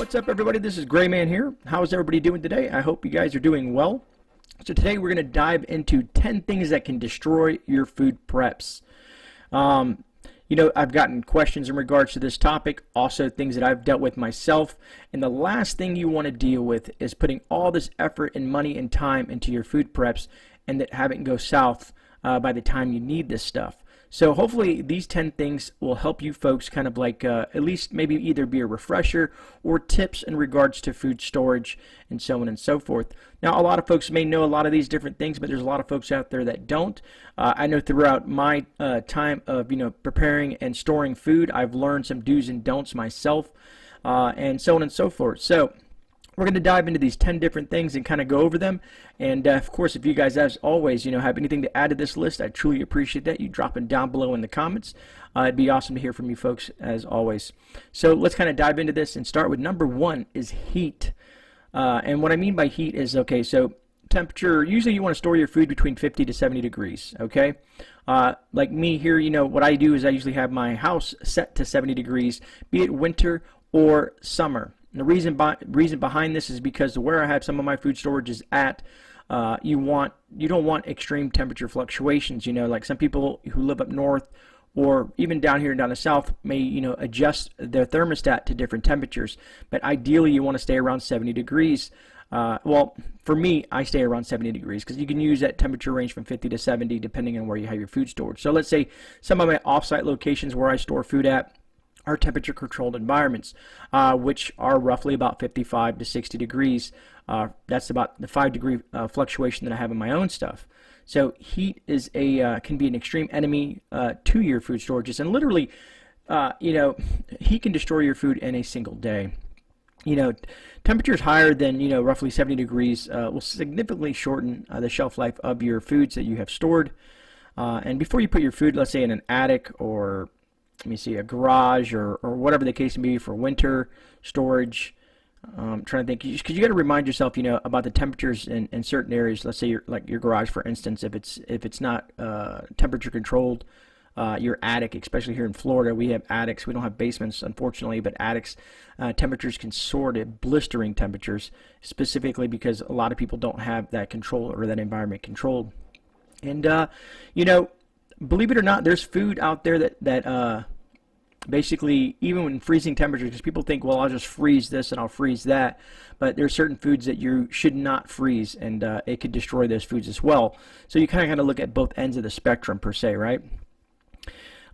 What's up, everybody? This is GreyMan here. How's everybody doing today? I hope you guys are doing well. So today we're going to dive into 10 things that can destroy your food preps. I've gotten questions in regards to this topic, also things that I've dealt with myself. And the last thing you want to deal with is putting all this effort and money and time into your food preps and that have it go south by the time you need this stuff. So hopefully these 10 things will help you folks kind of like at least maybe either be a refresher or tips in regards to food storage and so on and so forth. Now, a lot of folks may know a lot of these different things, but there's a lot of folks out there that don't. I know throughout my time of preparing and storing food, I've learned some do's and don'ts myself and so on and so forth. So we're going to dive into these 10 different things and kind of go over them. And of course, if you guys, as always, have anything to add to this list, I truly appreciate that. You dropping down below in the comments. It'd be awesome to hear from you folks, as always. So let's kind of dive into this and start with number one is heat. And what I mean by heat is, okay, so temperature, usually you want to store your food between 50 to 70 degrees, okay? Like me here, what I do is I usually have my house set to 70 degrees, be it winter or summer. And the reason behind this is because where I have some of my food storage is at, you don't want extreme temperature fluctuations. Like some people who live up north or even down here down the south may adjust their thermostat to different temperatures. But ideally, you want to stay around 70 degrees. Well, for me, I stay around 70 degrees because you can use that temperature range from 50 to 70 depending on where you have your food stored. So let's say some of my off-site locations where I store food at are temperature controlled environments, which are roughly about 55 to 60 degrees. That's about the 5-degree fluctuation that I have in my own stuff. So heat is can be an extreme enemy to your food storages, and literally, heat can destroy your food in a single day. Temperatures higher than roughly 70 degrees will significantly shorten the shelf life of your foods that you have stored. And before you put your food, let's say in an attic or a garage or whatever the case may be for winter storage. I'm trying to think, because you got to remind yourself, about the temperatures in certain areas. Let's say your garage, for instance, if it's not temperature controlled, your attic, especially here in Florida, we have attics. We don't have basements, unfortunately, but attics temperatures can soar to blistering temperatures, specifically because a lot of people don't have that control or that environment controlled. And believe it or not, there's food out there that basically, even when freezing temperatures, because people think, well, I'll just freeze this and I'll freeze that, but there's certain foods that you should not freeze, and it could destroy those foods as well. So you kind of got to look at both ends of the spectrum per se, right?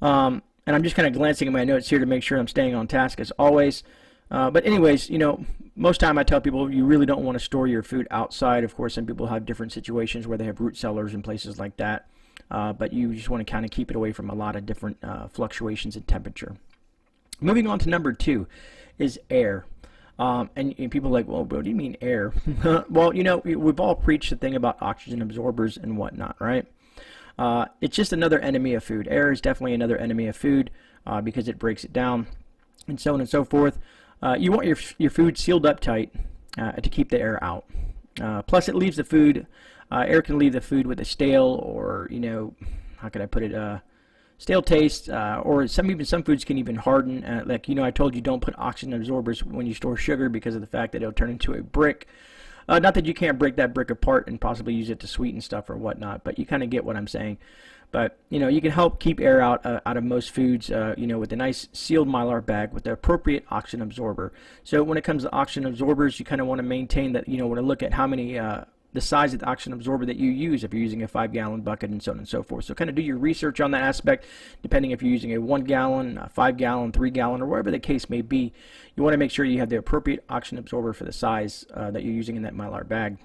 And I'm just kind of glancing at my notes here to make sure I'm staying on task as always. But anyways, most time I tell people you really don't want to store your food outside. Of course, some people have different situations where they have root cellars and places like that. But you just want to kind of keep it away from a lot of different fluctuations in temperature. Moving on to number two is air. And people are like, well, what do you mean air? Well, we've all preached the thing about oxygen absorbers and whatnot, right? It's just another enemy of food. Air is definitely another enemy of food because it breaks it down and so on and so forth. You want your food sealed up tight to keep the air out. Plus, it leaves the food. Air can leave the food with a stale or, how can I put it, stale taste, or even some foods can even harden. I told you don't put oxygen absorbers when you store sugar because of the fact that it'll turn into a brick. Not that you can't break that brick apart and possibly use it to sweeten stuff or whatnot, but you kind of get what I'm saying. But, you can help keep air out of most foods, with a nice sealed Mylar bag with the appropriate oxygen absorber. So when it comes to oxygen absorbers, you kind of want to maintain that, want to look at how many, the size of the oxygen absorber that you use if you're using a 5-gallon bucket and so on and so forth. So kind of do your research on that aspect, depending if you're using a 1-gallon, a 5-gallon, 3-gallon, or whatever the case may be. You want to make sure you have the appropriate oxygen absorber for the size that you're using in that Mylar bag.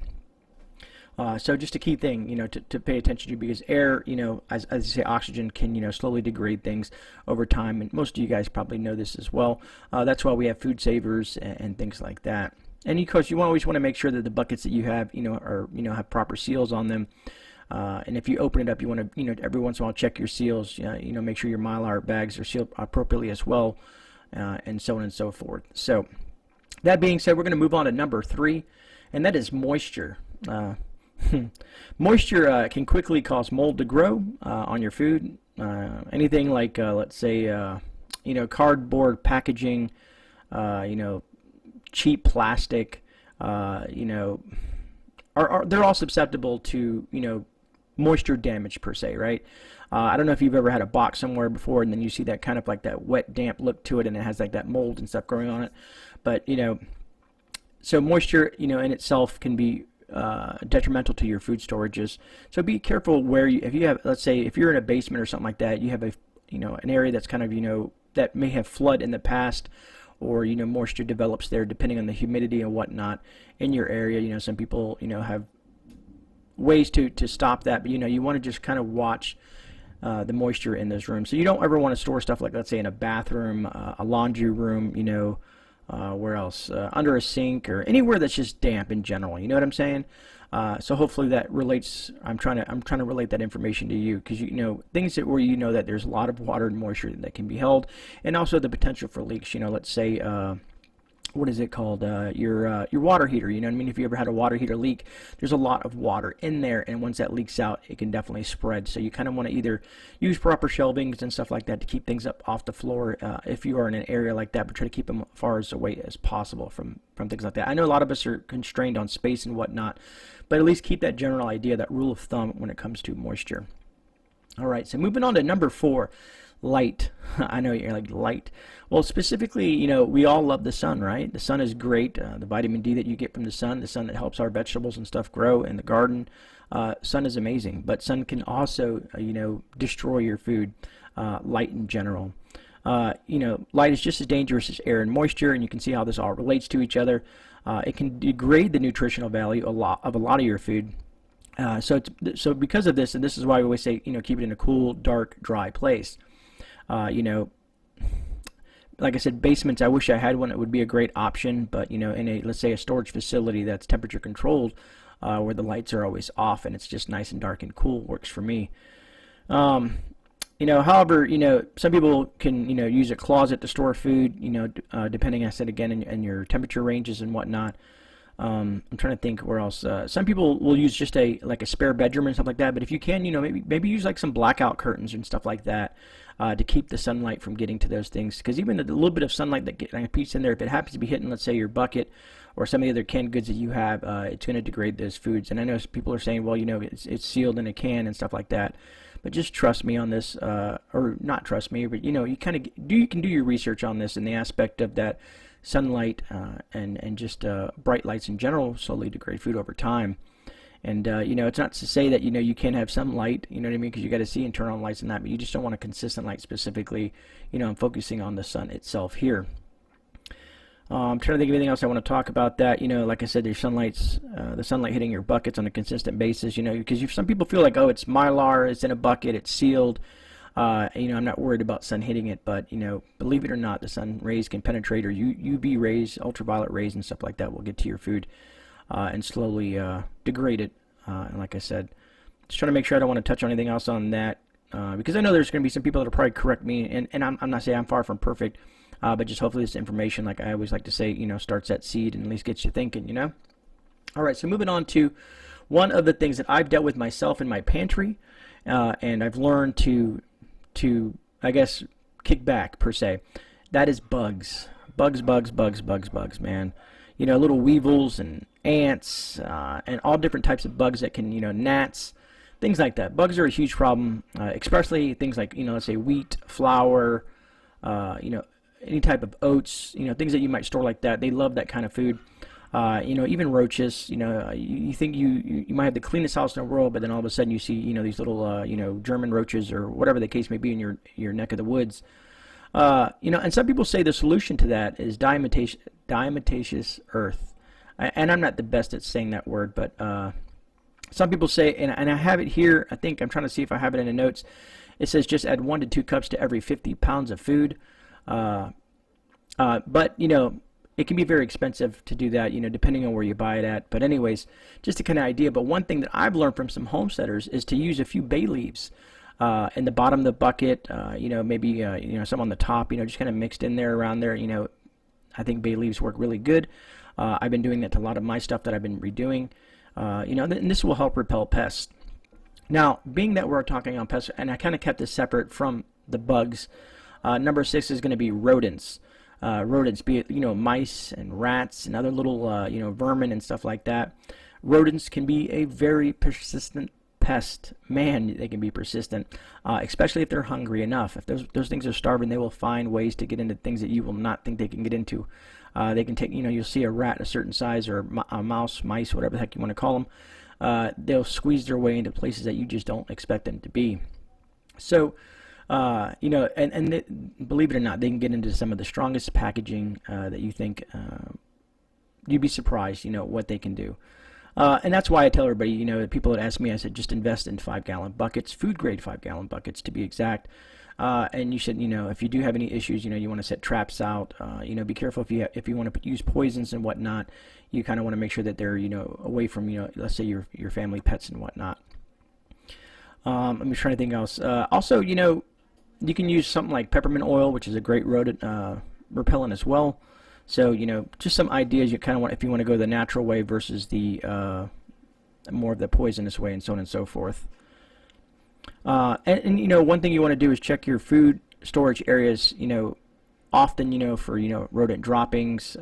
So just a key thing, to pay attention to, because air, as I say, oxygen can, slowly degrade things over time, and most of you guys probably know this as well. That's why we have food savers and things like that. And of course, you always want to make sure that the buckets that you have, have proper seals on them. And if you open it up, you want to, every once in a while check your seals. Make sure your Mylar bags are sealed appropriately as well, and so on and so forth. So, that being said, we're going to move on to number 3, and that is moisture. Moisture can quickly cause mold to grow on your food. Anything like, let's say, cardboard packaging, cheap plastic, you know, they're all susceptible to, you know, moisture damage per se, right? I don't know if you've ever had a box somewhere before and then you see that kind of like that wet, damp look to it, and it has like that mold and stuff growing on it. But, you know, so moisture, you know, in itself can be detrimental to your food storages. So be careful where you, if you have, let's say, if you're in a basement or something like that, you have a, you know, an area that's kind of, you know, that may have flood in the past, or, you know, moisture develops there depending on the humidity and whatnot in your area. You know, some people, you know, have ways to stop that, but, you know, you want to just kind of watch the moisture in those rooms. So you don't ever want to store stuff like, let's say, in a bathroom, a laundry room, you know, where else? Under a sink, or anywhere that's just damp in general. You know what I'm saying? So hopefully that relates. I'm trying to relate that information to you, because you know things that where you know that there's a lot of water and moisture that can be held, and also the potential for leaks. You know, let's say what is it called? Your water heater. You know what I mean? If you ever had a water heater leak, there's a lot of water in there, and once that leaks out, it can definitely spread. So you kind of want to either use proper shelvings and stuff like that to keep things up off the floor if you are in an area like that, but try to keep them as far away as possible from things like that. I know a lot of us are constrained on space and whatnot, but at least keep that general idea, that rule of thumb when it comes to moisture. All right, so moving on to number 4. Light. I know you're like, light. Well, specifically, you know, we all love the sun, right? The sun is great. The vitamin D that you get from the sun that helps our vegetables and stuff grow in the garden. Sun is amazing, but sun can also, you know, destroy your food. Light in general. You know, light is just as dangerous as air and moisture, and you can see how this all relates to each other. It can degrade the nutritional value of a lot of your food. So because of this, and this is why we always say, you know, keep it in a cool, dark, dry place. You know, like I said, basements, I wish I had one. It would be a great option, but, you know, in a, let's say, a storage facility that's temperature controlled, where the lights are always off and it's just nice and dark and cool, works for me. You know, however, you know, some people can, you know, use a closet to store food, you know, depending, I said again, in your temperature ranges and whatnot. I'm trying to think where else. Some people will use just a spare bedroom and stuff like that. But if you can, you know, maybe use like some blackout curtains and stuff like that to keep the sunlight from getting to those things. Because even a little bit of sunlight that peeks in there, if it happens to be hitting, let's say, your bucket or some of the other canned goods that you have, it's going to degrade those foods. And I know people are saying, well, you know, it's sealed in a can and stuff like that. But just trust me on this, or not trust me, but, you know, you can do your research on this in the aspect of that. Sunlight and just bright lights in general slowly degrade food over time. And you know, it's not to say that, you know, you can't have some light, you know what I mean, because you got to see internal lights and that, but you just don't want a consistent light specifically. You know, I'm focusing on the sun itself here. I'm trying to think of anything else I want to talk about that. You know, like I said, there's the sunlight hitting your buckets on a consistent basis, you know, because some people feel like, oh, it's Mylar, it's in a bucket, it's sealed. You know, I'm not worried about sun hitting it, but, you know, believe it or not, the sun rays can penetrate, or UV rays, ultraviolet rays and stuff like that will get to your food and slowly degrade it. And like I said, just trying to make sure I don't want to touch on anything else on that, because I know there's going to be some people that will probably correct me, and I'm not saying I'm far from perfect, but just hopefully this information, like I always like to say, you know, starts that seed and at least gets you thinking, you know. All right, so moving on to one of the things that I've dealt with myself in my pantry, and I've learned to I guess kick back per se. That is bugs, man. You know, little weevils and ants and all different types of bugs that can, you know, gnats, things like that. Bugs are a huge problem, especially things like, you know, let's say wheat, flour, you know, any type of oats, you know, things that you might store like that. They love that kind of food. You know, even roaches. You know, you think you might have the cleanest house in the world, but then all of a sudden you see, you know, these little you know, German roaches or whatever the case may be in your neck of the woods. You know, and some people say the solution to that is diatomaceous earth. And I'm not the best at saying that word, but some people say, and I have it here. I think I'm trying to see if I have it in the notes. It says just add 1 to 2 cups to every 50 pounds of food. But you know, it can be very expensive to do that, you know, depending on where you buy it at. But anyways, just a kind of idea. But one thing that I've learned from some homesteaders is to use a few bay leaves in the bottom of the bucket, you know, maybe, you know, some on the top, you know, just kind of mixed in there, around there. You know, I think bay leaves work really good. I've been doing that to a lot of my stuff that I've been redoing. You know, and this will help repel pests. Now, being that we're talking on pests, and I kind of kept this separate from the bugs, number 6 is going to be rodents. rodents, be it, mice and rats and other little, vermin and stuff like that. Rodents can be a very persistent pest. Man, they can be persistent, especially if they're hungry enough. If those things are starving, they will find ways to get into things that you will not think they can get into. They can take, you'll see a rat a certain size, or a mouse, mice, whatever the heck you want to call them. They'll squeeze their way into places that you just don't expect them to be. So, believe it or not, they can get into some of the strongest packaging that you think. You'd be surprised, what they can do. And that's why I tell everybody, people that ask me, I said, just invest in 5-gallon buckets, food grade 5-gallon buckets to be exact. And you should, if you do have any issues, you want to set traps out. Be careful if you want to use poisons and whatnot. You kind of want to make sure that they're, away from, let's say your family pets and whatnot. I'm trying to think else. Also, you can use something like peppermint oil, which is a great rodent repellent as well. So, just some ideas you kind of want if you want to go the natural way versus the more of the poisonous way, and so on and so forth. And one thing you want to do is check your food storage areas, often, for, rodent droppings,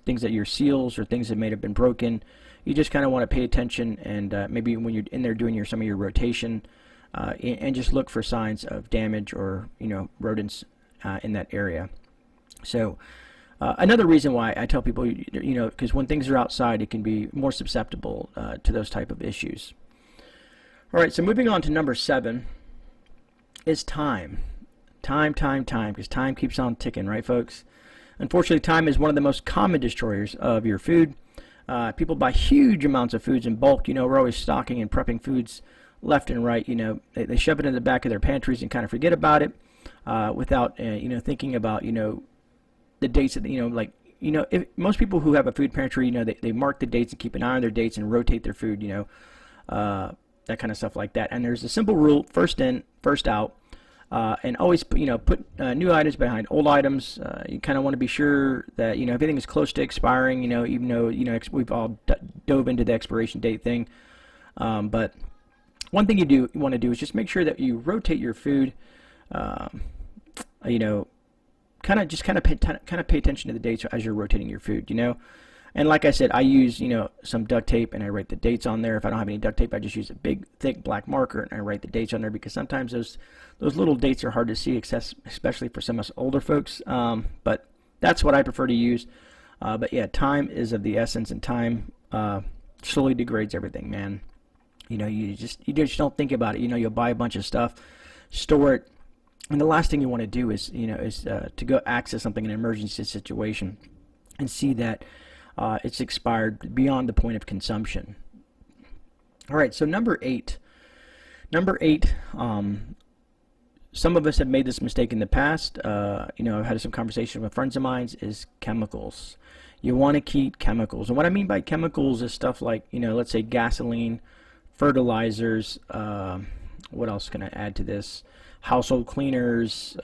things that your seals or things that may have been broken. You just kind of want to pay attention, and maybe when you're in there doing some of your rotation, and just look for signs of damage or, rodents in that area. So, another reason why I tell people, because when things are outside, it can be more susceptible to those type of issues. All right, so moving on to number 7 is time. Time, because time keeps on ticking, right, folks? Unfortunately, time is one of the most common destroyers of your food. People buy huge amounts of foods in bulk. We're always stocking and prepping foods left and right. They shove it in the back of their pantries and kind of forget about it without, thinking about, the dates that, if most people who have a food pantry, they mark the dates and keep an eye on their dates and rotate their food, that kind of stuff like that. And there's a simple rule: first in, first out, and always put new items behind old items. You kind of want to be sure that everything is close to expiring. Even though we've all dove into the expiration date thing, but one thing you want to do is just make sure that you rotate your food. Kind of pay attention to the dates as you're rotating your food. And like I said, I use, some duct tape, and I write the dates on there. If I don't have any duct tape, I just use a big, thick black marker, and I write the dates on there, because sometimes those little dates are hard to see, especially for some of us older folks. But that's what I prefer to use. But yeah, time is of the essence, and time slowly degrades everything, man. You just don't think about it. You'll buy a bunch of stuff, store it, and the last thing you want to do is, to go access something in an emergency situation and see that it's expired beyond the point of consumption. All right, so number 8. Some of us have made this mistake in the past. I've had some conversation with friends of mine, is chemicals. You want to keep chemicals. And what I mean by chemicals is stuff like, let's say gasoline, fertilizers, what else can I add to this? Household cleaners.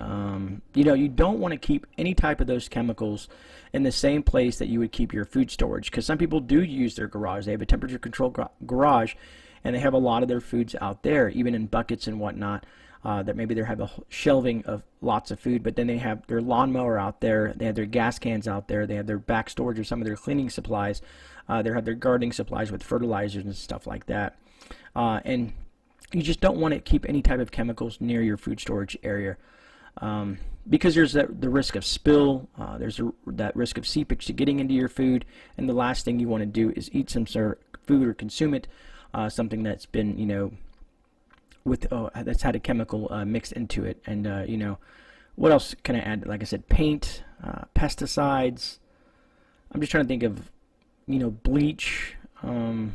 You don't want to keep any type of those chemicals in the same place that you would keep your food storage, because some people do use their garage. They have a temperature controlled garage, and they have a lot of their foods out there, even in buckets and whatnot. That maybe they have a shelving of lots of food, but then they have their lawnmower out there, they have their gas cans out there, they have their back storage of some of their cleaning supplies, they have their gardening supplies with fertilizers and stuff like that. And you just don't want to keep any type of chemicals near your food storage area, because there's the risk of spill, there's that risk of seepage to getting into your food, and the last thing you want to do is eat some sort of food or consume it, something that's been, that's had a chemical mixed into it. And what else can I add? Like I said, paint, pesticides. I'm just trying to think of, bleach. And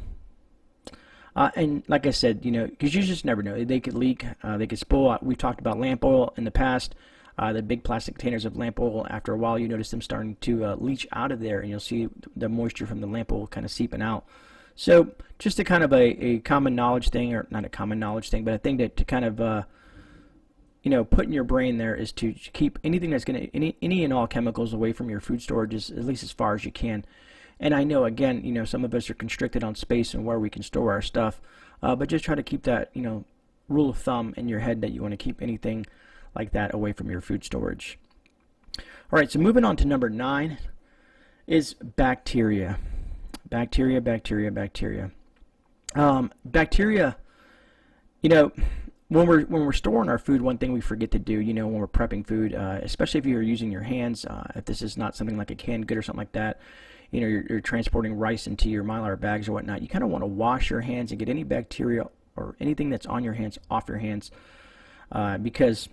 like I said, because you just never know. They could leak, they could spill out. We've talked about lamp oil in the past. The big plastic containers of lamp oil, after a while you notice them starting to leach out of there, and you'll see the moisture from the lamp oil kind of seeping out. So just a kind of a common knowledge thing, or not a common knowledge thing, but a thing to kind of put in your brain there, is to keep anything that's going to, any and all chemicals away from your food storage, at least as far as you can. And I know, again, some of us are constricted on space and where we can store our stuff, but just try to keep that, rule of thumb in your head, that you want to keep anything like that away from your food storage. All right, so moving on to number 9 is bacteria. Bacteria. Bacteria, you know, when we're storing our food, one thing we forget to do, you know, when we're prepping food, especially if you're using your hands, if this is not something like a canned good or something like that, you know, you're transporting rice into your Mylar bags or whatnot, you kind of want to wash your hands and get any bacteria or anything that's on your hands off your hands, because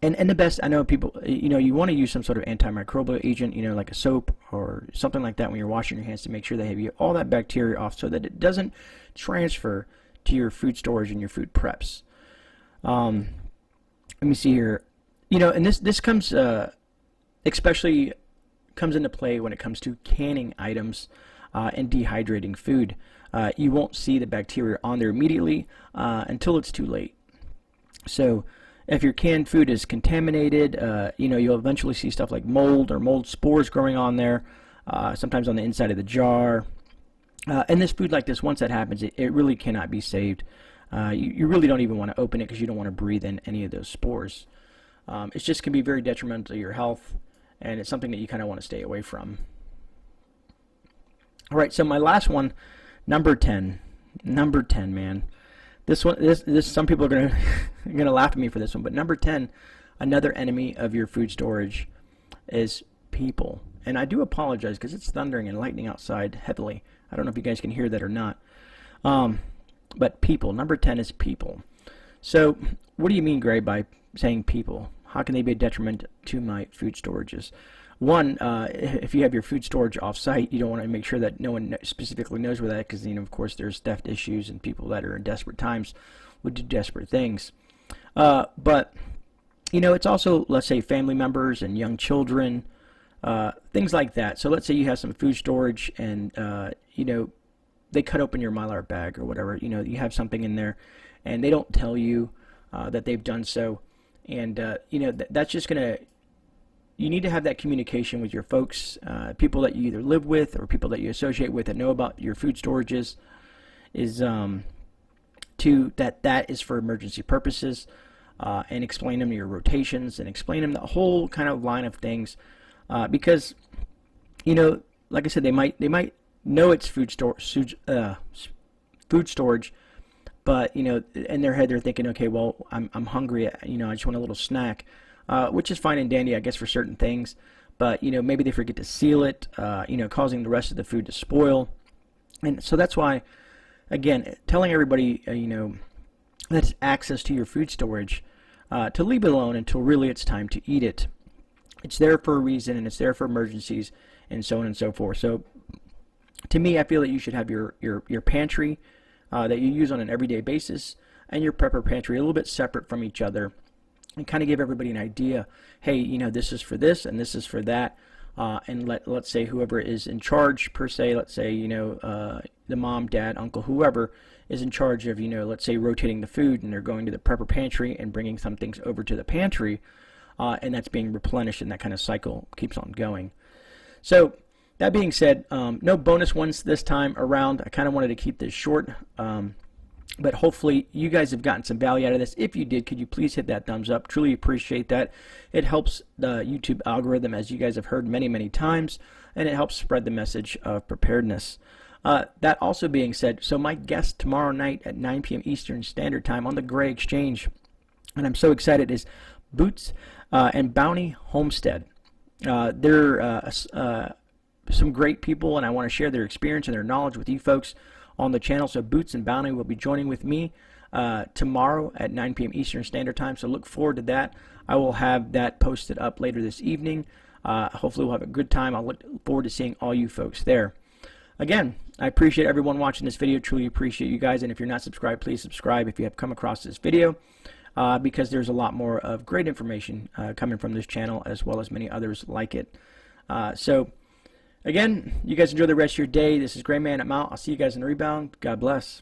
and the best, I know people, you know, you want to use some sort of antimicrobial agent, you know, like a soap or something like that when you're washing your hands to make sure they have all that bacteria off so that it doesn't transfer to your food storage and your food preps. Let me see here. You know, and this comes especially comes into play when it comes to canning items and dehydrating food. You won't see the bacteria on there immediately until it's too late. So if your canned food is contaminated, you know, you'll eventually see stuff like mold or mold spores growing on there, sometimes on the inside of the jar. And this food like this, once that happens, it really cannot be saved. You really don't even want to open it because you don't want to breathe in any of those spores. It just can be very detrimental to your health, and it's something that you kind of want to stay away from. All right, so my last one, number 10. Number 10, man. This one, some people are gonna laugh at me for this one, but number 10, another enemy of your food storage, is people. And I do apologize because it's thundering and lightning outside heavily. I don't know if you guys can hear that or not. But people, number 10 is people. So what do you mean, Grey, by saying people? How can they be a detriment to my food storages? One, if you have your food storage off-site, you don't want to make sure that no one specifically knows where that is, because, you know, of course, there's theft issues and people that are in desperate times would do desperate things. But, you know, it's also, let's say, family members and young children, things like that. So let's say you have some food storage and, you know, they cut open your Mylar bag or whatever, you know, you have something in there and they don't tell you that they've done so. And, you know, that's just going to, you need to have that communication with your folks, people that you either live with or people that you associate with that know about your food storages, is that is for emergency purposes, and explain them your rotations and explain them the whole kind of line of things, because, you know, like I said, they might know it's food storage, but, you know, in their head they're thinking, okay, well, I'm hungry, you know, I just want a little snack, which is fine and dandy, I guess, for certain things. But, you know, maybe they forget to seal it, you know, causing the rest of the food to spoil. And so that's why, again, telling everybody, you know, that's access to your food storage, to leave it alone until really it's time to eat it. It's there for a reason, and it's there for emergencies, and so on and so forth. So, to me, I feel that you should have your pantry that you use on an everyday basis and your prepper pantry a little bit separate from each other, and kind of give everybody an idea, hey, you know, this is for this and this is for that, and let's say whoever is in charge, per se, let's say, you know, the mom, dad, uncle, whoever is in charge of, you know, let's say rotating the food, and they're going to the prepper pantry and bringing some things over to the pantry, and that's being replenished, and that kind of cycle keeps on going. So that being said, no bonus ones this time around. I kind of wanted to keep this short, but hopefully you guys have gotten some value out of this. If you did, could you please hit that thumbs up? Truly appreciate that. It helps the YouTube algorithm, as you guys have heard many, many times, and it helps spread the message of preparedness. That also being said, so my guest tomorrow night at 9 p.m. Eastern Standard Time on the Grey Exchange, and I'm so excited, is Boots and Bounty Homestead. They're some great people, and I want to share their experience and their knowledge with you folks on the channel. So Boots and Bounty will be joining with me tomorrow at 9 p.m. Eastern Standard Time, so look forward to that. I will have that posted up later this evening. Hopefully we'll have a good time. I'll look forward to seeing all you folks there. Again, I appreciate everyone watching this video. Truly appreciate you guys, and if you're not subscribed, please subscribe if you have come across this video, because there's a lot more of great information coming from this channel, as well as many others like it. So again, you guys enjoy the rest of your day. This is GreyMan. I'm out. I'll see you guys in the rebound. God bless.